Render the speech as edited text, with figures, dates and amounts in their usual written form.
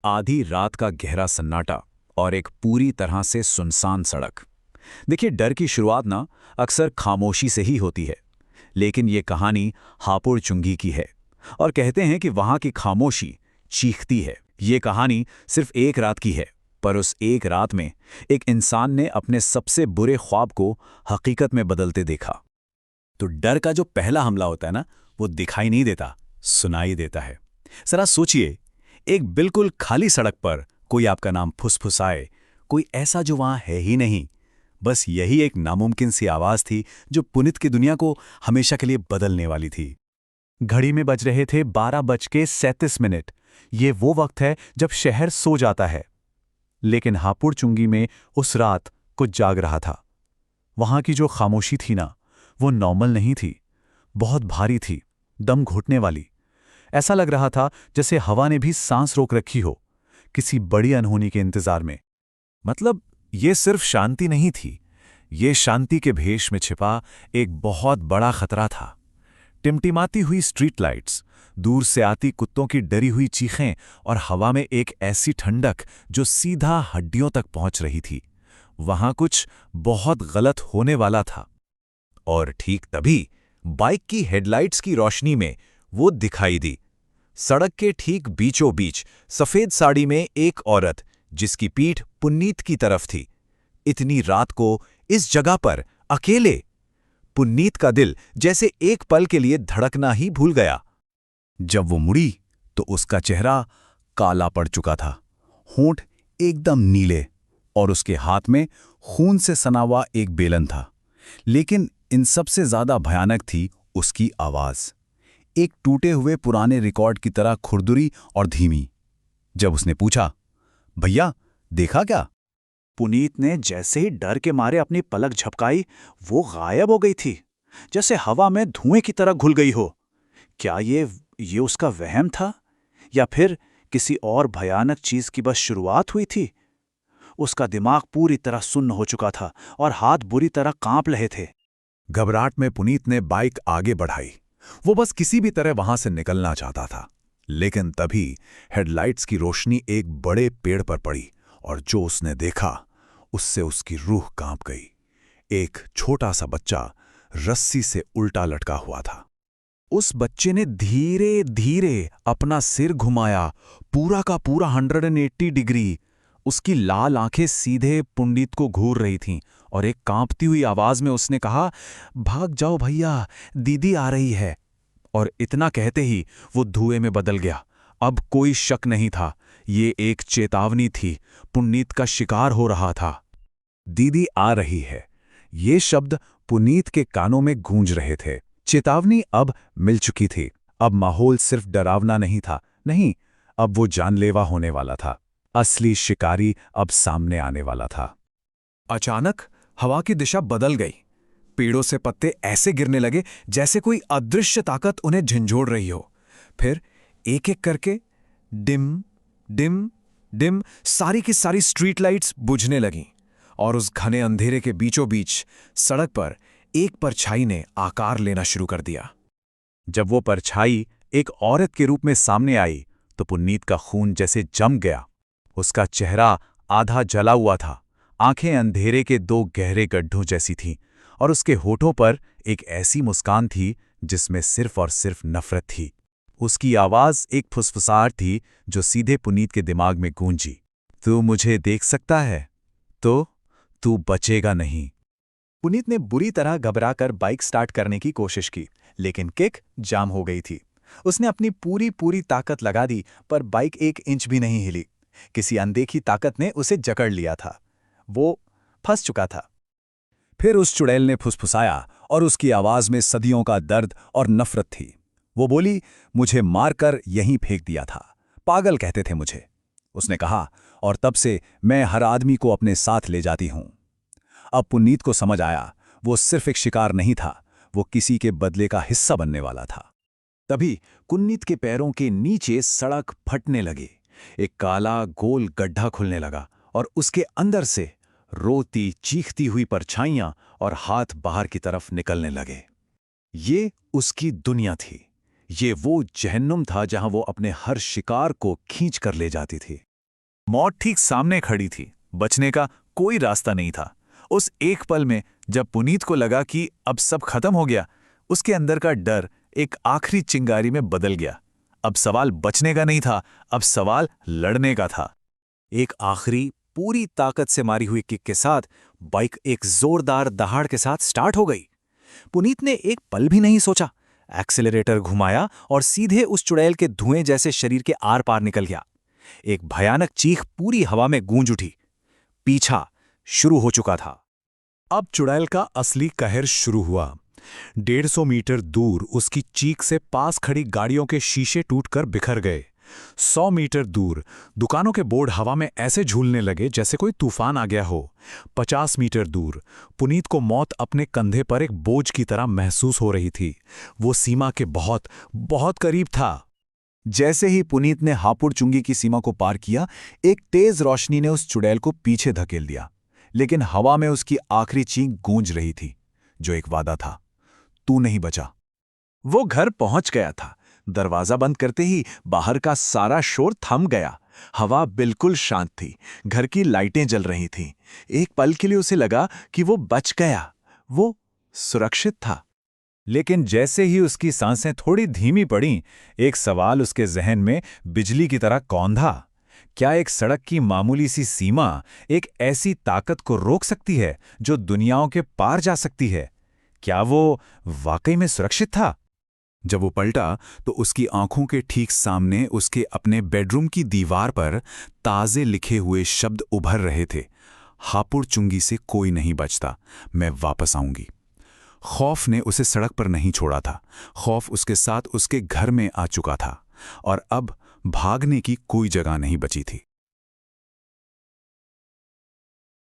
आधी रात का गहरा सन्नाटा और एक पूरी तरह से सुनसान सड़क। देखिए, डर की शुरुआत ना अक्सर खामोशी से ही होती है। लेकिन ये कहानी हापुड़ चुंगी की है और कहते हैं कि वहां की खामोशी चीखती है। ये कहानी सिर्फ एक रात की है, पर उस एक रात में एक इंसान ने अपने सबसे बुरे ख्वाब को हकीकत में बदलते देखा। तो डर का जो पहला हमला होता है ना, वो दिखाई नहीं देता, सुनाई देता है। जरा सोचिए, एक बिल्कुल खाली सड़क पर कोई आपका नाम फुसफुसाए, कोई ऐसा जो वहां है ही नहीं। बस यही एक नामुमकिन सी आवाज थी जो पुनीत की दुनिया को हमेशा के लिए बदलने वाली थी। घड़ी में बज रहे थे 12:37। ये वो वक्त है जब शहर सो जाता है। लेकिन हापुड़ चुंगी में उस रात कुछ जाग रहा था। वहां की जो खामोशी थी ना, वो नॉर्मल नहीं थी, बहुत भारी थी, दम घुटने वाली। ऐसा लग रहा था जैसे हवा ने भी सांस रोक रखी हो, किसी बड़ी अनहोनी के इंतजार में। मतलब ये सिर्फ शांति नहीं थी, ये शांति के भेष में छिपा एक बहुत बड़ा खतरा था। टिमटिमाती हुई स्ट्रीट लाइट्स, दूर से आती कुत्तों की डरी हुई चीखें और हवा में एक ऐसी ठंडक जो सीधा हड्डियों तक पहुंच रही थी। वहां कुछ बहुत गलत होने वाला था। और ठीक तभी बाइक की हेडलाइट्स की रोशनी में वो दिखाई दी। सड़क के ठीक बीचों बीच सफेद साड़ी में एक औरत, जिसकी पीठ पुन्नीत की तरफ थी। इतनी रात को इस जगह पर अकेले। पुन्नीत का दिल जैसे एक पल के लिए धड़कना ही भूल गया। जब वो मुड़ी तो उसका चेहरा काला पड़ चुका था, होंठ एकदम नीले, और उसके हाथ में खून से सना हुआ एक बेलन था। लेकिन इन सबसे ज्यादा भयानक थी उसकी आवाज, एक टूटे हुए पुराने रिकॉर्ड की तरह खुरदुरी और धीमी। जब उसने पूछा, भैया देखा क्या? पुनीत ने जैसे ही डर के मारे अपनी पलक झपकाई, वो गायब हो गई थी, जैसे हवा में धुएं की तरह घुल गई हो। क्या ये उसका वहम था, या फिर किसी और भयानक चीज की बस शुरुआत हुई थी? उसका दिमाग पूरी तरह सुन्न हो चुका था और हाथ बुरी तरह कांप रहे थे। घबराहट में पुनीत ने बाइक आगे बढ़ाई। वो बस किसी भी तरह वहां से निकलना चाहता था। लेकिन तभी हेडलाइट्स की रोशनी एक बड़े पेड़ पर पड़ी, और जो उसने देखा उससे उसकी रूह कांप गई। एक छोटा सा बच्चा रस्सी से उल्टा लटका हुआ था। उस बच्चे ने धीरे धीरे अपना सिर घुमाया, पूरा का पूरा 180 डिग्री। उसकी लाल आंखें सीधे पुंडित को घूर रही थीं, और एक कांपती हुई आवाज में उसने कहा, भाग जाओ भैया, दीदी आ रही है। और इतना कहते ही वो धुएं में बदल गया। अब कोई शक नहीं था, ये एक चेतावनी थी। पुनीत का शिकार हो रहा था। दीदी आ रही है, ये शब्द पुनीत के कानों में गूंज रहे थे। चेतावनी अब मिल चुकी थी। अब माहौल सिर्फ डरावना नहीं था, नहीं, अब वो जानलेवा होने वाला था। असली शिकारी अब सामने आने वाला था। अचानक हवा की दिशा बदल गई। पेड़ों से पत्ते ऐसे गिरने लगे जैसे कोई अदृश्य ताकत उन्हें झंझोड़ रही हो। फिर एक एक करके डिम डिम डिम सारी की सारी स्ट्रीट लाइट्स बुझने लगीं, और उस घने अंधेरे के बीचों बीच सड़क पर एक परछाई ने आकार लेना शुरू कर दिया। जब वो परछाई एक औरत के रूप में सामने आई तो पुनीत का खून जैसे जम गया। उसका चेहरा आधा जला हुआ था, आंखें अंधेरे के दो गहरे गड्ढों जैसी थीं, और उसके होठों पर एक ऐसी मुस्कान थी जिसमें सिर्फ और सिर्फ नफरत थी। उसकी आवाज एक फुसफुसाहट थी जो सीधे पुनीत के दिमाग में गूंजी, तू मुझे देख सकता है तो तू बचेगा नहीं। पुनीत ने बुरी तरह घबराकर बाइक स्टार्ट करने की कोशिश की, लेकिन किक जाम हो गई थी। उसने अपनी पूरी ताकत लगा दी, पर बाइक एक इंच भी नहीं हिली। किसी अनदेखी ताकत ने उसे जकड़ लिया था। वो फंस चुका था। फिर उस चुड़ैल ने फुसफुसाया, और उसकी आवाज में सदियों का दर्द और नफरत थी। वो बोली, मुझे मारकर यहीं फेंक दिया था, पागल कहते थे मुझे, उसने कहा, और तब से मैं हर आदमी को अपने साथ ले जाती हूं। अब पुनीत को समझ आया, वो सिर्फ एक शिकार नहीं था, वो किसी के बदले का हिस्सा बनने वाला था। तभी पुनीत के पैरों के नीचे सड़क फटने लगी। एक काला गोल गड्ढा खुलने लगा, और उसके अंदर से रोती चीखती हुई परछाइयां और हाथ बाहर की तरफ निकलने लगे। ये उसकी दुनिया थी। ये वो जहन्नुम था जहां वो अपने हर शिकार को खींच कर ले जाती थी। मौत ठीक सामने खड़ी थी, बचने का कोई रास्ता नहीं था। उस एक पल में जब पुनीत को लगा कि अब सब खत्म हो गया, उसके अंदर का डर एक आखिरी चिंगारी में बदल गया। अब सवाल बचने का नहीं था, अब सवाल लड़ने का था। एक आखिरी पूरी ताकत से मारी हुई किक के साथ बाइक एक जोरदार दहाड़ के साथ स्टार्ट हो गई। पुनीत ने एक पल भी नहीं सोचा, एक्सेलरेटर घुमाया और सीधे उस चुड़ैल के धुएं जैसे शरीर के आर पार निकल गया। एक भयानक चीख पूरी हवा में गूंज उठी। पीछा शुरू हो चुका था। अब चुड़ैल का असली कहर शुरू हुआ। 150 मीटर दूर उसकी चीख से पास खड़ी गाड़ियों के शीशे टूटकर बिखर गए। 100 मीटर दूर दुकानों के बोर्ड हवा में ऐसे झूलने लगे जैसे कोई तूफान आ गया हो। 50 मीटर दूर पुनीत को मौत अपने कंधे पर एक बोझ की तरह महसूस हो रही थी। वो सीमा के बहुत बहुत करीब था। जैसे ही पुनीत ने हापुड़ चुंगी की सीमा को पार किया, एक तेज रोशनी ने उस चुड़ैल को पीछे धकेल दिया। लेकिन हवा में उसकी आखिरी चीख गूंज रही थी, जो एक वादा था, तू नहीं बचा। वो घर पहुंच गया था। दरवाजा बंद करते ही बाहर का सारा शोर थम गया। हवा बिल्कुल शांत थी, घर की लाइटें जल रही थीं। एक पल के लिए उसे लगा कि वो बच गया, वो सुरक्षित था। लेकिन जैसे ही उसकी सांसें थोड़ी धीमी पड़ीं, एक सवाल उसके जहन में बिजली की तरह कौंधा। क्या एक सड़क की मामूली सी सीमा एक ऐसी ताकत को रोक सकती है जो दुनियाओं के पार जा सकती है? क्या वो वाकई में सुरक्षित था? जब वो पलटा तो उसकी आंखों के ठीक सामने उसके अपने बेडरूम की दीवार पर ताजे लिखे हुए शब्द उभर रहे थे। हापुड़ चुंगी से कोई नहीं बचता, मैं वापस आऊंगी। खौफ ने उसे सड़क पर नहीं छोड़ा था। खौफ उसके साथ उसके घर में आ चुका था और अब भागने की कोई जगह नहीं बची थी।